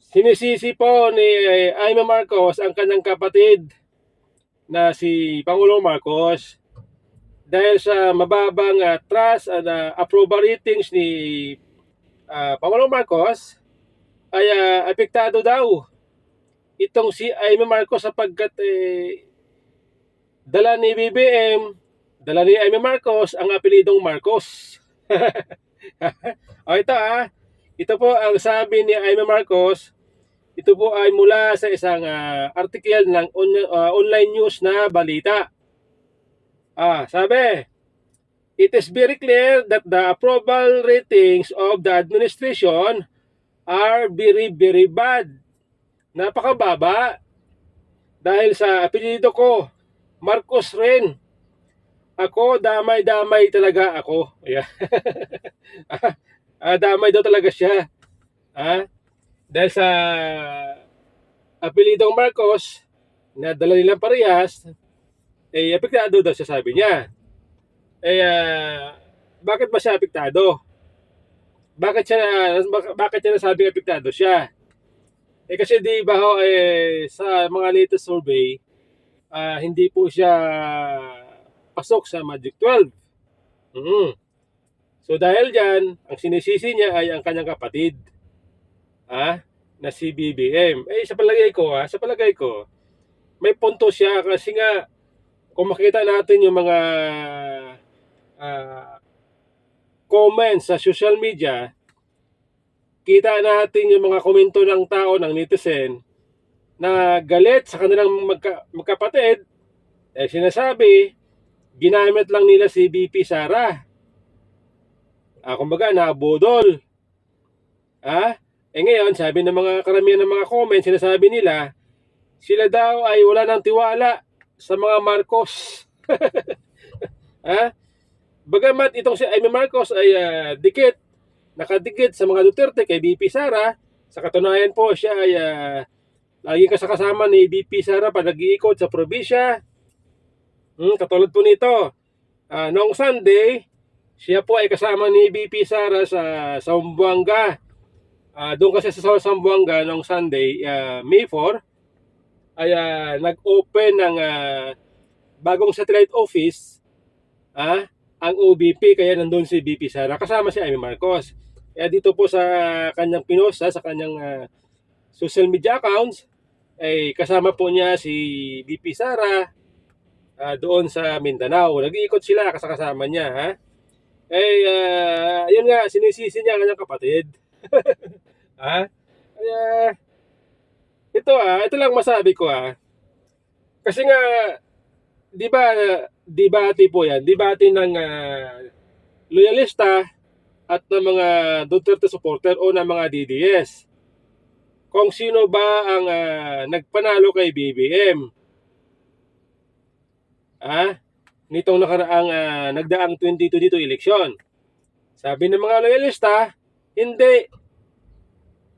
Sinisisi po ni Aimee Marcos ang kanyang kapatid na si Pangulong Marcos dahil sa mababang trust and approval ratings ni Pangulong Marcos ay apektado daw itong si Aimee Marcos sapagkat dala ni BBM, dala ni Aimee Marcos ang apelidong Marcos. O ito po ang sabi ni Aimee Marcos. Ito po ay mula sa isang article ng online news na balita. Sabi, it is very clear that the approval ratings of the administration are very, very bad. Napakababa. Dahil sa apelyido ko, Marcos rin. Ako, damay-damay talaga ako. Yeah. Damay daw talaga siya. Dahil sa apelidong Marcos, na dala nilang parehas, apektado daw siya, sabi niya. Bakit ba siya apektado? Bakit niya nasabing apektado siya? Kasi di ba ho, sa mga latest survey, hindi po siya pasok sa Magic 12. So dahil dyan, ang sinisisi niya ay ang kanyang kapatid, na si BBM. Sa palagay ko, may punto siya kasi nga, kung makita natin yung mga comments sa social media, kita natin yung mga komento ng tao, ng netizen, na galit sa kanilang magkapatid. Sinasabi, ginamit lang nila si BP Sara. Kumbaga, nabudol. Ngayon, sabi ng mga karamihan ng mga comments, sinasabi nila, sila daw ay wala ng tiwala sa mga Marcos. Bagamat itong si Aimee Marcos ay nakadikit sa mga Duterte kay BP Sara, sa katunayan po siya ay laging kasama ni BP Sara pag nag-iikot sa probinsya. Katulad po nito, noong Sunday, siya po ay kasama ni BP Sara sa Zamboanga. Doon kasi sa Zamboanga noong Sunday, May 4, ay nag-open ng bagong satellite office, ang OBP, kaya nandun si BP Sara kasama si Aimee Marcos. Kaya dito po sa kanyang pinost, sa kanyang social media accounts, ay kasama po niya si BP Sara doon sa Mindanao. Nag-iikot sila kasama niya. Yun nga, sinisisi niya ang kanyang kapatid. Kaya ito lang masabi ko. Kasi nga, di ba, debate po yan, debate ng loyalista at ng mga Duterte supporter o ng mga DDS. Kung sino ba ang nagpanalo kay BBM. Nitong nakaraang nagdaang 2022 eleksyon. Sabi ng mga loyalista, hindi.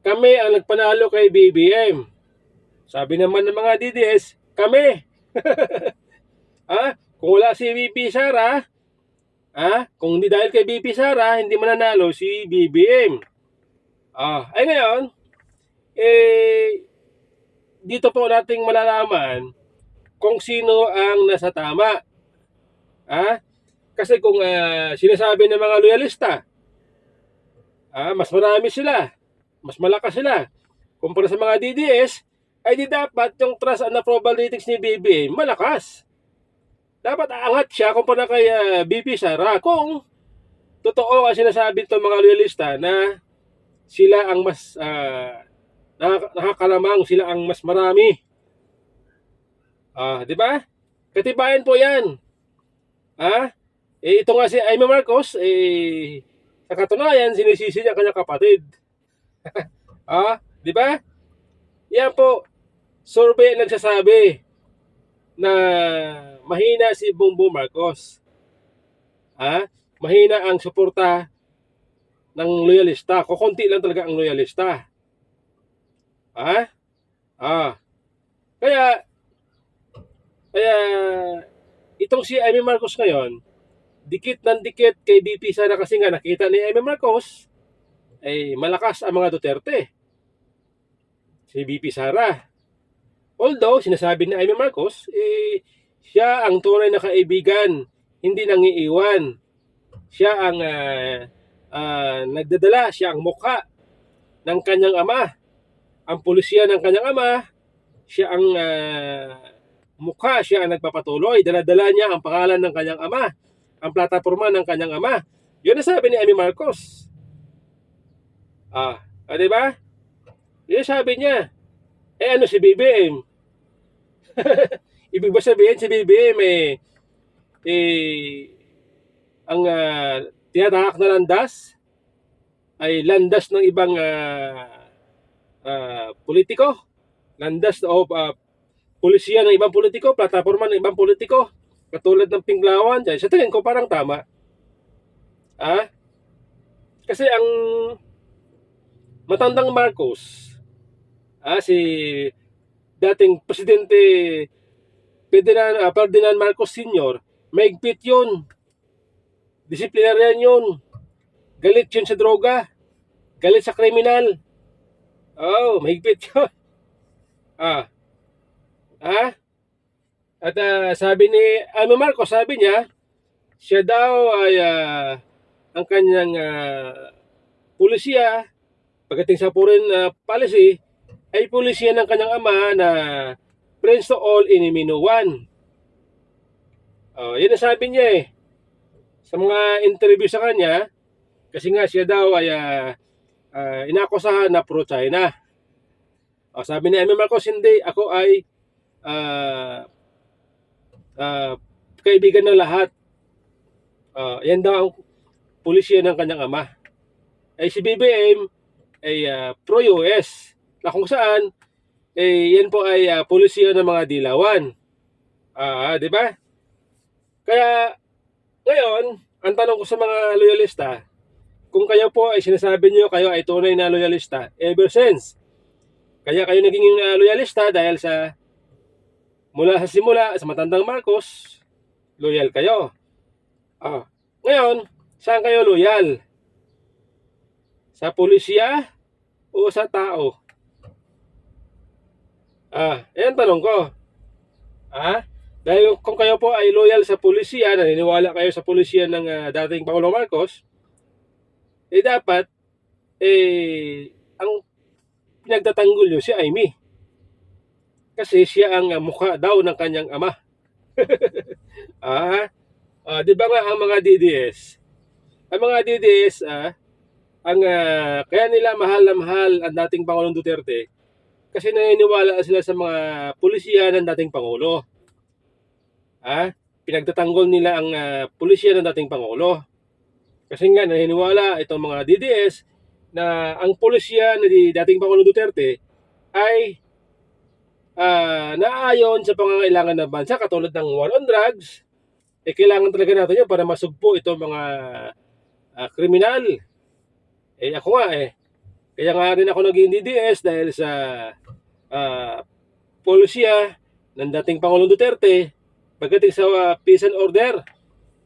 Kami ang nagpanalo kay BBM. Sabi naman ng mga DDS, kami. Kung wala si BP Sara, kung hindi dahil kay BP Sara, hindi mananalo si BBM. Ngayon, dito po nating malalaman kung sino ang nasa tama. Kasi kung sinasabi ng mga loyalista, mas marami sila, mas malakas sila kumpara sa mga DDS, ay di dapat yung trust and approval ratings ni BBM malakas. Dapat aangat siya kumpara kay BP Sara kung totoo ang sinasabi ng mga loyalista na sila ang mas nakakalamang, sila ang mas marami. Di ba? Katibayan po yan. Ito nga si Aimee Marcos, sa katunayan, sinisisi niya kanyang kapatid. Di ba? Yan po, survey nagsasabi na mahina si Bongbong Marcos. Mahina ang suporta ng loyalista. Kukunti lang talaga ang loyalista. Kaya itong si Aimee Marcos ngayon, dikit ng dikit kay BP Sara kasi nga nakita ni Aimee Marcos ay malakas ang mga Duterte. si VP Sara. Although, sinasabi ni Amy Marcos, siya ang tunay na kaibigan, hindi nangiiwan. Siya ang nagdadala, siya ang mukha ng kanyang ama. Ang pulisya ng kanyang ama, siya ang mukha, siya ang nagpapatuloy. Dala-dala niya ang pangalan ng kanyang ama, ang plataporma ng kanyang ama. Yun ang sabi ni Amy Marcos. Diba? Yun sabi niya. Ano si BBM? Ibig ba sabihin si BBM ang tinatahak na landas ay landas ng ibang politiko? Landas o pulisya ng ibang politiko, plataporma ng ibang politiko, katulad ng Pinglawan. Sa tingin ko parang tama. Kasi ang matandang Marcos, si dating Presidente Ferdinand Marcos Sr., maigpit yun. Disiplinaryan yun. Galit yun sa droga. Galit sa kriminal. Mahigpit yun. At sabi ni Amy Marcos, sabi niya, siya daw ay ang kanyang pulisya, pagdating sa foreign policy, ay pulisya ng kanyang ama na friends to all, enemy no one. Yan ang sabi niya sa mga interview sa kanya, kasi nga siya daw ay inakusahan na pro-China. Sabi ni Amy Marcos, hindi, ako ay kaibigan ng lahat. Yan daw ang pulisya ng kanyang ama. Si BBM ay pro-US, na kung saan yan po ay pulisya ng mga dilawan. Di ba? Kaya ngayon, ang tanong ko sa mga loyalista, kung kayo po ay sinasabi niyo kayo ay tunay na loyalista ever since, kaya kayo naging loyalista dahil sa mula sa simula sa matandang Marcos, loyal kayo. Ngayon, saan kayo loyal? Sa pulisya o sa tao? Yan tanong ko. Dahil kung kayo po ay loyal sa pulisya, naniniwala kayo sa pulisya ng dating Pangulong Marcos, dapat ang pinagtatanggol nyo si Amy. Kasi siya ang mukha daw ng kanyang ama. Di ba nga ang mga DDS? Ang mga DDS, kaya nila mahal na mahal ang dating Pangulong Duterte kasi naniniwala sila sa mga pulisya ng dating Pangulo. Pinagtatanggol nila ang pulisya ng dating Pangulo. Kasi nga naniniwala itong mga DDS na ang pulisya ni dating Pangulong Duterte ay naayon sa pangangailangan ng bansa, katulad ng war on drugs. Kailangan talaga natin yun para masugpo itong mga kriminal. Ako nga kaya nga rin ako naging DDS dahil sa pulisya ng dating Pangulong Duterte pagdating sa peace and order.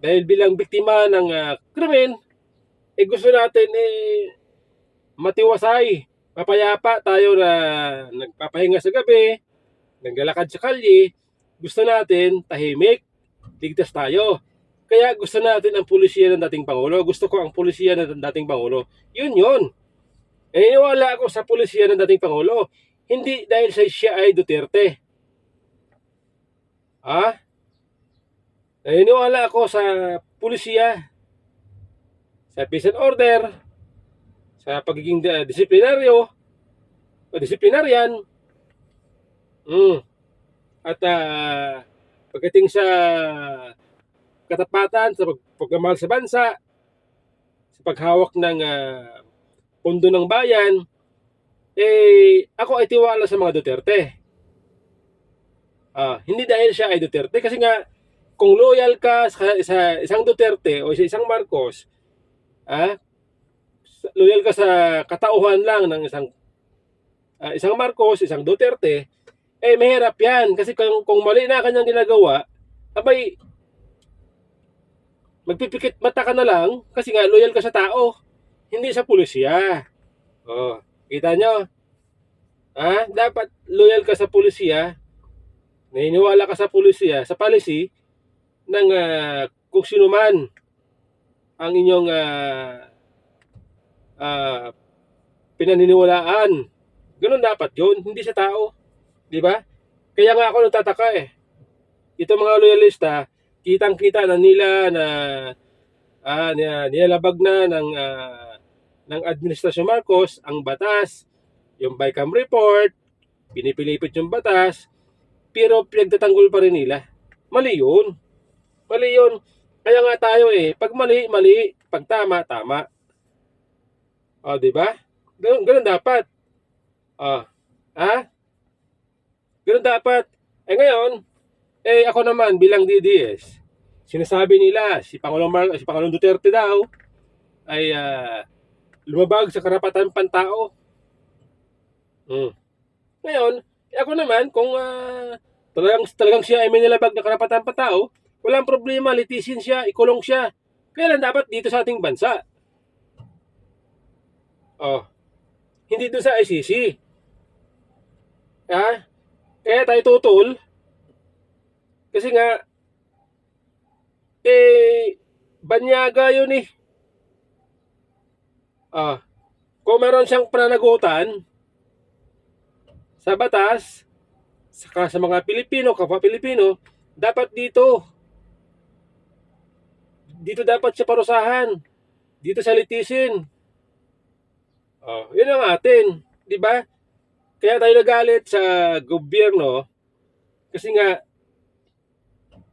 Dahil bilang biktima ng krimen, gusto natin matiwasay, mapayapa tayo na nagpapahinga sa gabi, naglalakad sa kalye. Gusto natin tahimik, ligtas tayo. Kaya gusto natin ang pulisya ng dating Pangulo. Gusto ko ang pulisya ng dating Pangulo. Yun. Naniniwala ako sa pulisya ng dating Pangulo. Hindi dahil siya ay Duterte. Naniniwala ako sa pulisya, sa peace and order, sa pagiging disiplinaryo o disiplinaryan. At pagdating sa katapatan, sa pagmamahal sa bansa, sa paghawak ng pondo ng bayan, ako ay tiwala sa mga Duterte. Hindi dahil siya ay Duterte, kasi nga kung loyal ka sa isang Duterte o sa isang Marcos, loyal ka sa katauhan lang ng isang Marcos, isang Duterte, mahirap yan. Kasi kung mali na kanyang ginagawa, abay, magpipikit mata ka na lang kasi nga loyal ka sa tao, hindi sa pulisya. Kita nyo? Dapat loyal ka sa pulisya, naniniwala ka sa pulisya, sa policy ng kung sino man ang inyong ah, pinaniniwalaan. Ganun dapat yun, hindi sa tao. Di ba? Kaya nga ako nagtataka eh. Ito mga loyalista, kitang-kita na nila na nilalabag na ng Administrasyon Marcos ang batas, yung BICAM report, pinipilipit yung batas, pero pinagtatanggol pa rin nila. Mali yun. Mali yun. Kaya nga tayo pag mali, mali. Pag tama, tama. O, di ba? Ganun dapat. O, ganun dapat. Ngayon, ako naman bilang DDS, sinasabi nila si Pangulong Duterte daw ay lumabag sa karapatan pantao. Ngayon, ako naman kung talagang siya ay may nilabag na karapatan pantao, walang problema, litisin siya, ikulong siya. Kaya lang dapat dito sa ating bansa. Hindi doon sa ICC. Kaya tayo tutol kasi nga banyaga yun eh. Kung meron siyang pananagutan sa batas, saka sa mga Pilipino, kapwa Pilipino, dapat dito dapat siya parusahan. Dito sa litisin. Yun ang atin, di ba? Kaya tayo nagalit sa gobyerno kasi nga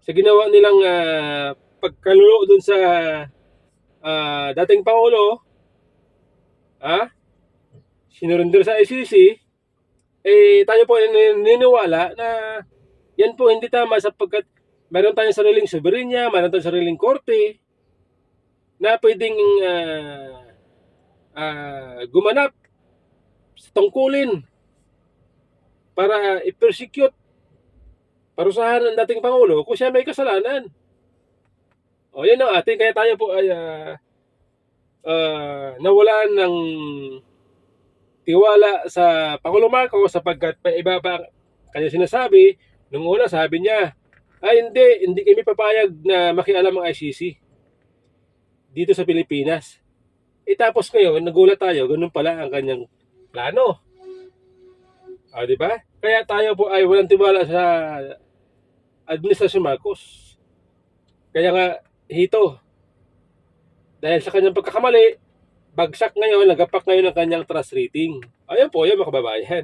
sa ginawa nilang pagkalulo dun sa dating Pangulo, sinurrender sa ICC, tayo po naniniwala na yan po hindi tama sapagkat meron tayong sariling soberenya, meron tayong sariling korte na pwedeng gumanap sa tungkulin para i-persecute, parusahan ng dating Pangulo kung siya may kasalanan. Yan ang atin. Kaya tayo po ay nawalan ng tiwala sa Pangulong Marcos sapagkat may iba pa kanya sinasabi. Nung una sabi niya, hindi kami papayag na makialam ang ICC dito sa Pilipinas. Tapos ngayon, nagulat tayo, ganun pala ang kanyang plano. Di ba? Kaya tayo po ay walang tiwala sa Administrasyon Marcos. Kaya nga, hito, dahil sa kanyang pagkakamali, bagsak ngayon, nagapak ngayon ang kanyang trust rating. Ayan po, yan mga kababayan.